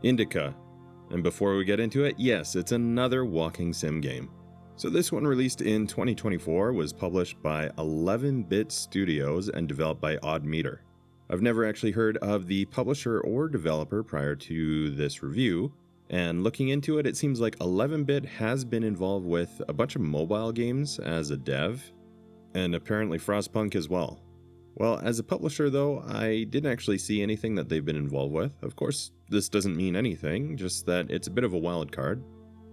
Indika. And before we get into it, yes, it's another walking sim game. So this one, released in 2024, was published by 11-Bit Studios and developed by Odd Meter. I've never actually heard of the publisher or developer prior to this review, and looking into it, it seems like 11-Bit has been involved with a bunch of mobile games as a dev, and apparently Frostpunk as well. Well, as a publisher though, I didn't actually see anything that they've been involved with. Of course, this doesn't mean anything, just that it's a bit of a wild card.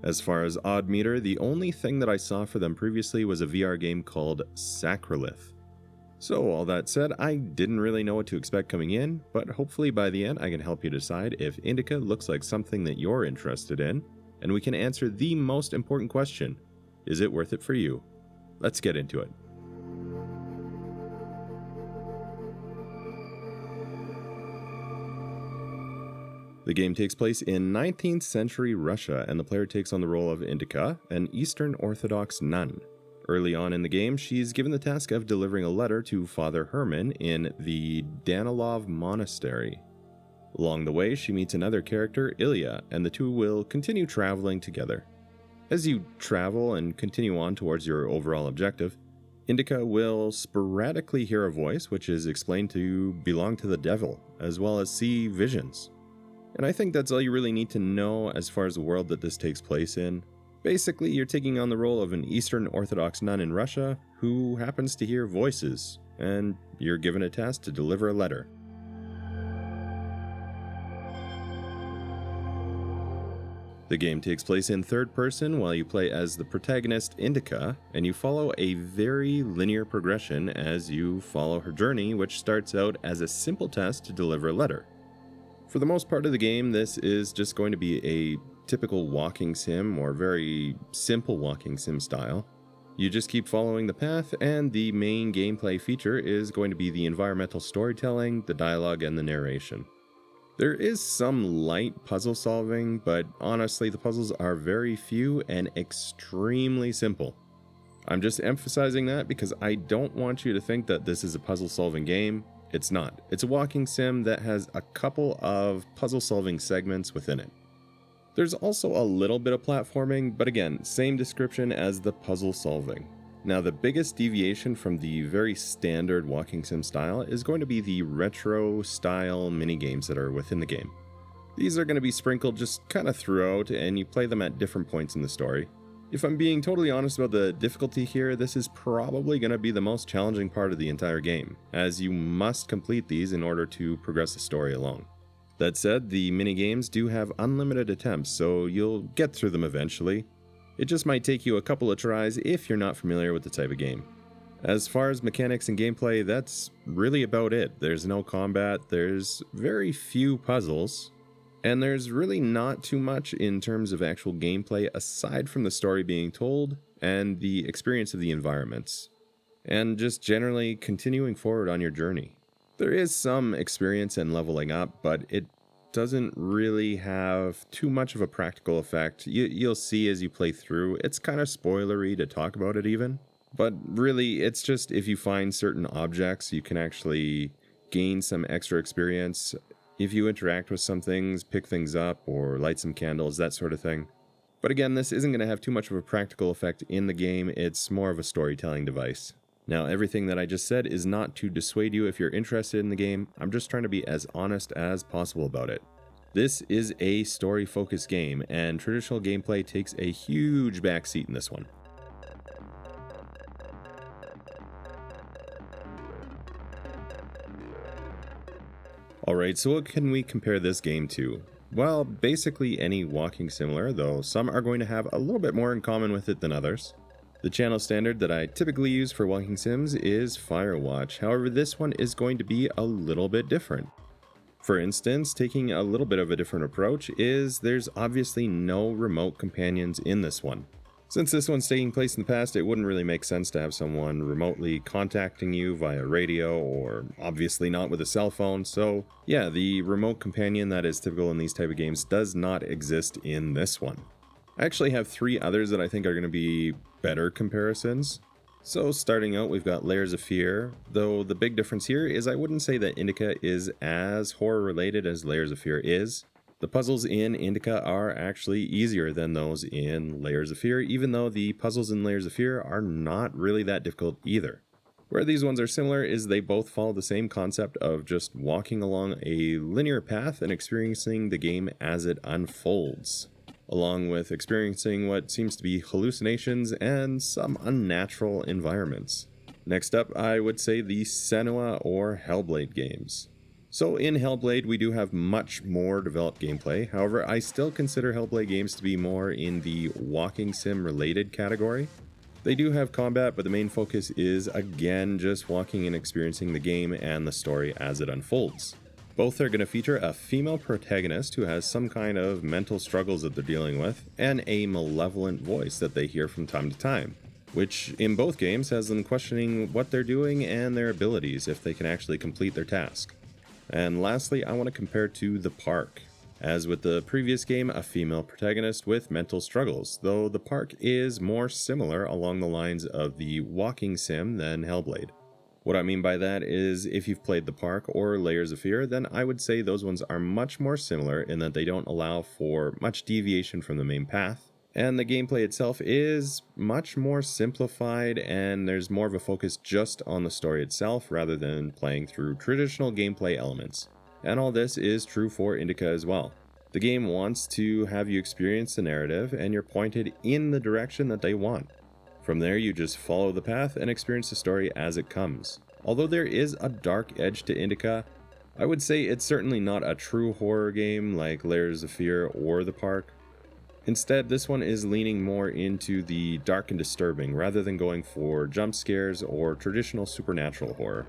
As far as Odd Meter, the only thing that I saw for them previously was a VR game called Sacrilith. So all that said, I didn't really know what to expect coming in, but hopefully by the end I can help you decide if Indika looks like something that you're interested in, and we can answer the most important question: is it worth it for you? Let's get into it. The game takes place in 19th century Russia, and the player takes on the role of Indika, an Eastern Orthodox nun. Early on in the game, she's given the task of delivering a letter to Father Herman in the Danilov Monastery. Along the way, she meets another character, Ilya, and the two will continue traveling together. As you travel and continue on towards your overall objective, Indika will sporadically hear a voice which is explained to belong to the devil, as well as see visions. And I think that's all you really need to know as far as the world that this takes place in. Basically, you're taking on the role of an Eastern Orthodox nun in Russia who happens to hear voices, and you're given a task to deliver a letter. The game takes place in third person while you play as the protagonist Indika, and you follow a very linear progression as you follow her journey, which starts out as a simple task to deliver a letter. For the most part of the game, this is just going to be a typical walking sim, or very simple walking sim style. You just keep following the path, and the main gameplay feature is going to be the environmental storytelling, the dialogue, and the narration. There is some light puzzle solving, but honestly the puzzles are very few and extremely simple. I'm just emphasizing that because I don't want you to think that this is a puzzle solving game. It's not. It's a walking sim that has a couple of puzzle solving segments within it. There's also a little bit of platforming, but again, same description as the puzzle solving. Now, the biggest deviation from the very standard walking sim style is going to be the retro style minigames that are within the game. These are going to be sprinkled just kind of throughout, and you play them at different points in the story. If I'm being totally honest about the difficulty here, this is probably going to be the most challenging part of the entire game, as you must complete these in order to progress the story along. That said, the minigames do have unlimited attempts, so you'll get through them eventually. It just might take you a couple of tries if you're not familiar with the type of game. As far as mechanics and gameplay, that's really about it. There's no combat, there's very few puzzles, and there's really not too much in terms of actual gameplay aside from the story being told and the experience of the environments, and just generally continuing forward on your journey. There is some experience and leveling up, but it doesn't really have too much of a practical effect. You'll see as you play through. It's kind of spoilery to talk about it even, but really it's just if you find certain objects, you can actually gain some extra experience. If you interact with some things, pick things up, or light some candles, that sort of thing. But again, this isn't going to have too much of a practical effect in the game, it's more of a storytelling device. Now, everything that I just said is not to dissuade you if you're interested in the game, I'm just trying to be as honest as possible about it. This is a story-focused game, and traditional gameplay takes a huge backseat in this one. Alright, so what can we compare this game to? Well, basically any walking simulator, though some are going to have a little bit more in common with it than others. The channel standard that I typically use for walking sims is Firewatch, however this one is going to be a little bit different. For instance, taking a little bit of a different approach is there's obviously no remote companions in this one. Since this one's taking place in the past, it wouldn't really make sense to have someone remotely contacting you via radio, or obviously not with a cell phone, so yeah, the remote companion that is typical in these type of games does not exist in this one. I actually have 3 others that I think are going to be better comparisons. So starting out, we've got Layers of Fear, though the big difference here is I wouldn't say that Indika is as horror related as Layers of Fear is. The puzzles in Indika are actually easier than those in Layers of Fear, even though the puzzles in Layers of Fear are not really that difficult either. Where these ones are similar is they both follow the same concept of just walking along a linear path and experiencing the game as it unfolds, along with experiencing what seems to be hallucinations and some unnatural environments. Next up, I would say the Senua or Hellblade games. So in Hellblade, we do have much more developed gameplay. However, I still consider Hellblade games to be more in the walking sim related category. They do have combat, but the main focus is, again, just walking and experiencing the game and the story as it unfolds. Both are going to feature a female protagonist who has some kind of mental struggles that they're dealing with, and a malevolent voice that they hear from time to time, which in both games has them questioning what they're doing and their abilities if they can actually complete their task. And lastly, I want to compare to The Park. As with the previous game, a female protagonist with mental struggles, though The Park is more similar along the lines of the walking sim than Hellblade. What I mean by that is if you've played The Park or Layers of Fear, then I would say those ones are much more similar in that they don't allow for much deviation from the main path, and the gameplay itself is much more simplified and there's more of a focus just on the story itself rather than playing through traditional gameplay elements. And all this is true for Indika as well. The game wants to have you experience the narrative and you're pointed in the direction that they want. From there you just follow the path and experience the story as it comes. Although there is a dark edge to Indika, I would say it's certainly not a true horror game like Layers of Fear or The Park. Instead, this one is leaning more into the dark and disturbing rather than going for jump scares or traditional supernatural horror.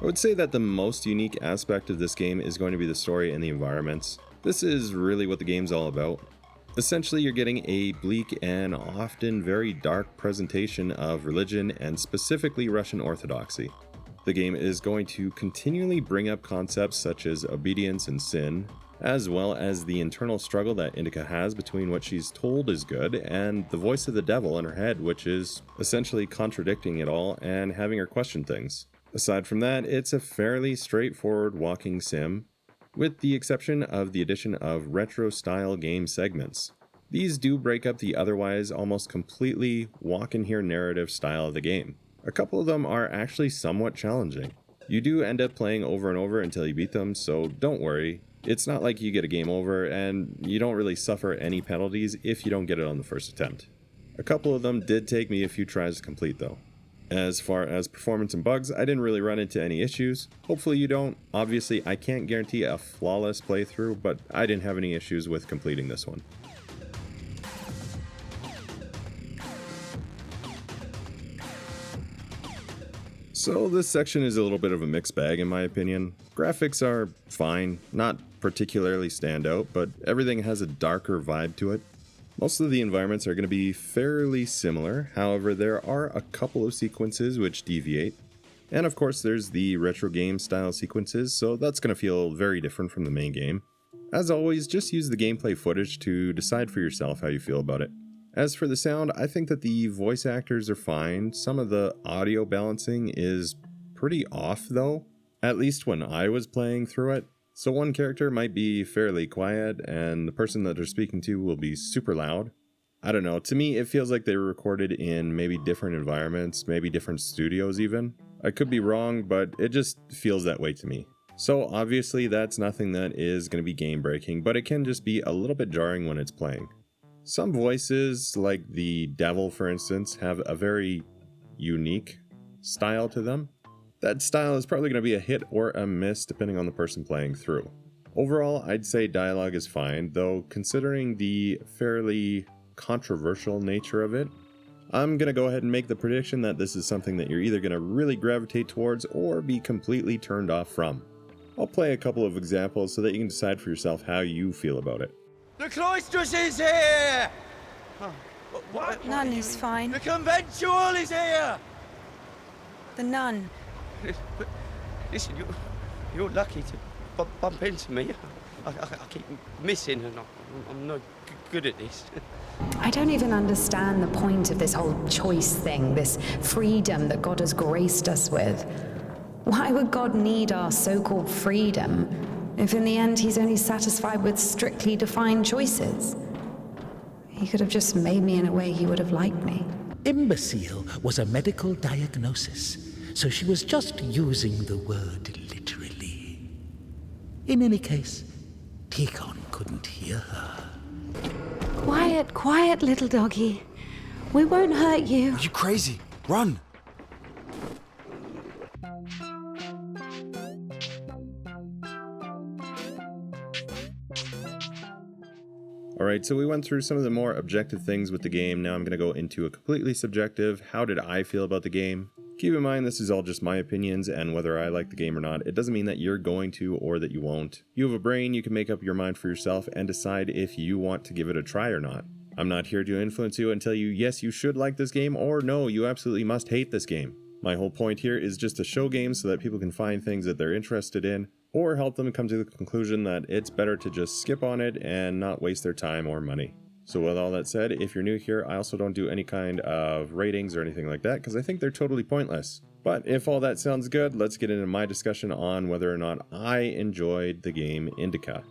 I would say that the most unique aspect of this game is going to be the story and the environments. This is really what the game's all about. Essentially, you're getting a bleak and often very dark presentation of religion and specifically Russian Orthodoxy. The game is going to continually bring up concepts such as obedience and sin, as well as the internal struggle that Indika has between what she's told is good and the voice of the devil in her head, which is essentially contradicting it all and having her question things. Aside from that, it's a fairly straightforward walking sim, with the exception of the addition of retro-style game segments. These do break up the otherwise almost completely walk-and-hear narrative style of the game. A couple of them are actually somewhat challenging. You do end up playing over and over until you beat them, so don't worry. It's not like you get a game over, and you don't really suffer any penalties if you don't get it on the first attempt. A couple of them did take me a few tries to complete though. As far as performance and bugs, I didn't really run into any issues. Hopefully you don't. Obviously, I can't guarantee a flawless playthrough, but I didn't have any issues with completing this one. So this section is a little bit of a mixed bag in my opinion. Graphics are fine, not particularly standout, but everything has a darker vibe to it. Most of the environments are going to be fairly similar, however there are a couple of sequences which deviate. And of course there's the retro game style sequences, so that's going to feel very different from the main game. As always, just use the gameplay footage to decide for yourself how you feel about it. As for the sound, I think that the voice actors are fine. Some of the audio balancing is pretty off though, at least when I was playing through it. So one character might be fairly quiet and the person that they're speaking to will be super loud. I don't know, to me it feels like they were recorded in maybe different environments, maybe different studios even. I could be wrong, but it just feels that way to me. So obviously that's nothing that is going to be game breaking, but it can just be a little bit jarring when it's playing. Some voices, like the devil for instance, have a very unique style to them. That style is probably going to be a hit or a miss depending on the person playing through. Overall, I'd say dialogue is fine, though considering the fairly controversial nature of it, I'm going to go ahead and make the prediction that this is something that you're either going to really gravitate towards or be completely turned off from. I'll play a couple of examples so that you can decide for yourself how you feel about it. The cloistress is here! Oh, what? Nun is fine. The conventual is here! The nun. But listen, you're lucky to bump into me. I keep missing and I'm not good at this. I don't even understand the point of this whole choice thing, this freedom that God has graced us with. Why would God need our so-called freedom if in the end he's only satisfied with strictly defined choices? He could have just made me in a way he would have liked me. Imbecile was a medical diagnosis, so she was just using the word literally. In any case, Tikon couldn't hear her. Quiet, quiet, little doggy. We won't hurt you. Are you crazy? Run! Alright, so we went through some of the more objective things with the game. Now I'm going to go into a completely subjective. How did I feel about the game? Keep in mind this is all just my opinions, and whether I like the game or not, it doesn't mean that you're going to or that you won't. You have a brain, you can make up your mind for yourself and decide if you want to give it a try or not. I'm not here to influence you and tell you yes, you should like this game, or no, you absolutely must hate this game. My whole point here is just to show games so that people can find things that they're interested in, or help them come to the conclusion that it's better to just skip on it and not waste their time or money. So with all that said, if you're new here, I also don't do any kind of ratings or anything like that because I think they're totally pointless. But if all that sounds good, let's get into my discussion on whether or not I enjoyed the game Indika.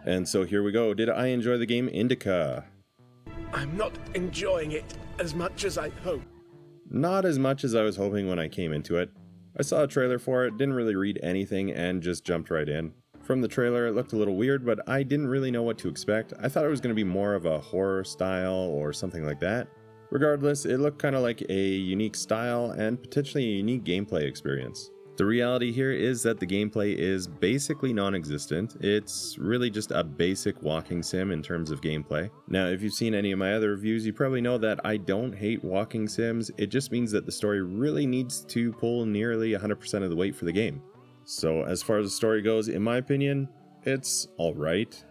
And so here we go. Did I enjoy the game Indika? I'm not enjoying it as much as I hoped. Not as much as I was hoping when I came into it. I saw a trailer for it, didn't really read anything, and just jumped right in. From the trailer, it looked a little weird, but I didn't really know what to expect. I thought it was going to be more of a horror style or something like that. Regardless, it looked kind of like a unique style and potentially a unique gameplay experience. The reality here is that the gameplay is basically non-existent. It's really just a basic walking sim in terms of gameplay. Now, if you've seen any of my other reviews, you probably know that I don't hate walking sims. It just means that the story really needs to pull nearly 100% of the weight for the game. So as far as the story goes, in my opinion, it's alright.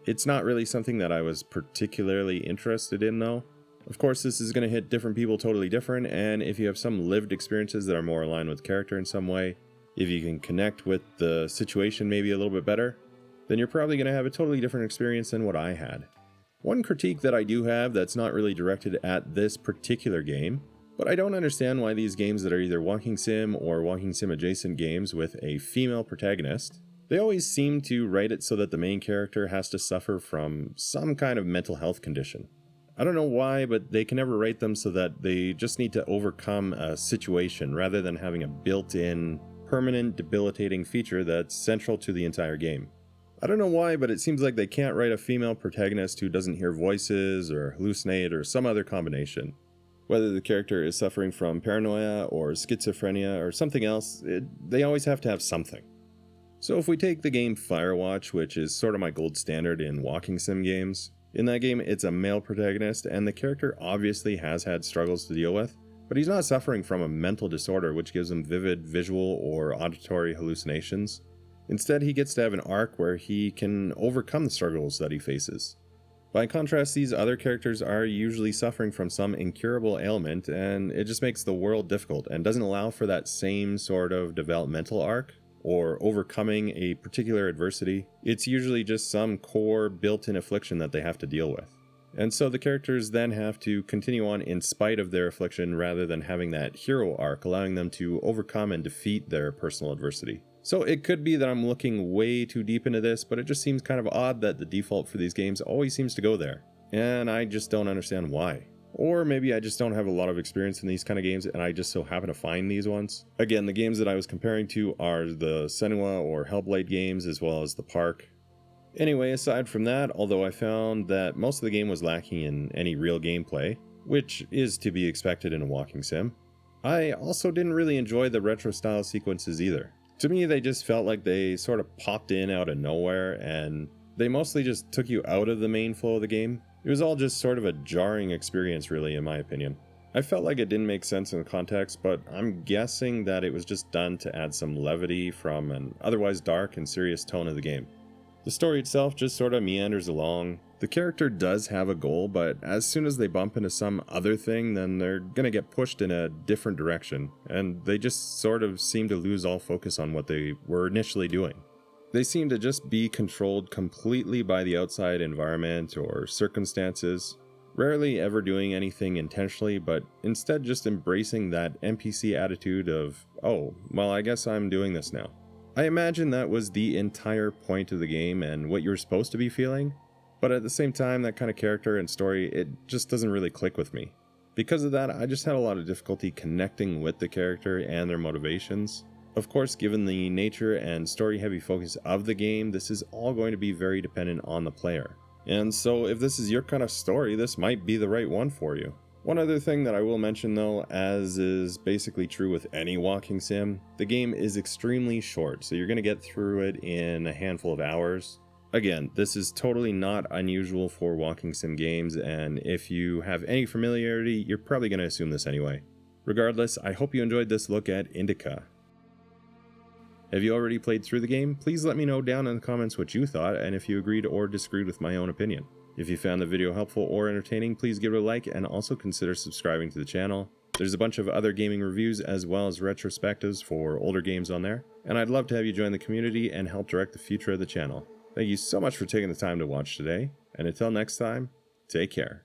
It's not really something that I was particularly interested in though. Of course, this is going to hit different people totally different, and if you have some lived experiences that are more aligned with character in some way, if you can connect with the situation maybe a little bit better, then you're probably going to have a totally different experience than what I had. One critique that I do have that's not really directed at this particular game, but I don't understand why these games that are either walking sim or walking sim adjacent games with a female protagonist, they always seem to write it so that the main character has to suffer from some kind of mental health condition. I don't know why, but they can never write them so that they just need to overcome a situation rather than having a built-in, permanent, debilitating feature that's central to the entire game. I don't know why, but it seems like they can't write a female protagonist who doesn't hear voices or hallucinate or some other combination. Whether the character is suffering from paranoia or schizophrenia or something else, they always have to have something. So if we take the game Firewatch, which is sort of my gold standard in walking sim games, in that game it's a male protagonist and the character obviously has had struggles to deal with, but he's not suffering from a mental disorder which gives him vivid visual or auditory hallucinations. Instead, he gets to have an arc where he can overcome the struggles that he faces. By contrast, these other characters are usually suffering from some incurable ailment, and it just makes the world difficult and doesn't allow for that same sort of developmental arc or overcoming a particular adversity. It's usually just some core built-in affliction that they have to deal with. And so the characters then have to continue on in spite of their affliction rather than having that hero arc, allowing them to overcome and defeat their personal adversity. So it could be that I'm looking way too deep into this, but it just seems kind of odd that the default for these games always seems to go there. And I just don't understand why. Or maybe I just don't have a lot of experience in these kind of games and I just so happen to find these ones. Again, the games that I was comparing to are the Senua or Hellblade games as well as the Park. Anyway, aside from that, although I found that most of the game was lacking in any real gameplay, which is to be expected in a walking sim, I also didn't really enjoy the retro style sequences either. To me, they just felt like they sort of popped in out of nowhere and they mostly just took you out of the main flow of the game. It was all just sort of a jarring experience really, in my opinion. I felt like it didn't make sense in the context, but I'm guessing that it was just done to add some levity from an otherwise dark and serious tone of the game. The story itself just sort of meanders along. The character does have a goal, but as soon as they bump into some other thing, then they're gonna get pushed in a different direction, and they just sort of seem to lose all focus on what they were initially doing. They seem to just be controlled completely by the outside environment or circumstances. rarely ever doing anything intentionally, but instead just embracing that NPC attitude of, oh, well, I guess I'm doing this now. I imagine that was the entire point of the game and what you're supposed to be feeling, but at the same time, that kind of character and story, it just doesn't really click with me. Because of that, I just had a lot of difficulty connecting with the character and their motivations. Of course, given the nature and story-heavy focus of the game, this is all going to be very dependent on the player. And so if this is your kind of story, this might be the right one for you. One other thing that I will mention though, as is basically true with any walking sim, the game is extremely short, so you're going to get through it in a handful of hours. Again, this is totally not unusual for walking sim games, and if you have any familiarity, you're probably going to assume this anyway. Regardless, I hope you enjoyed this look at Indika. Have you already played through the game? Please let me know down in the comments what you thought and if you agreed or disagreed with my own opinion. If you found the video helpful or entertaining, please give it a like and also consider subscribing to the channel. There's a bunch of other gaming reviews as well as retrospectives for older games on there, and I'd love to have you join the community and help direct the future of the channel. Thank you so much for taking the time to watch today, and until next time, take care.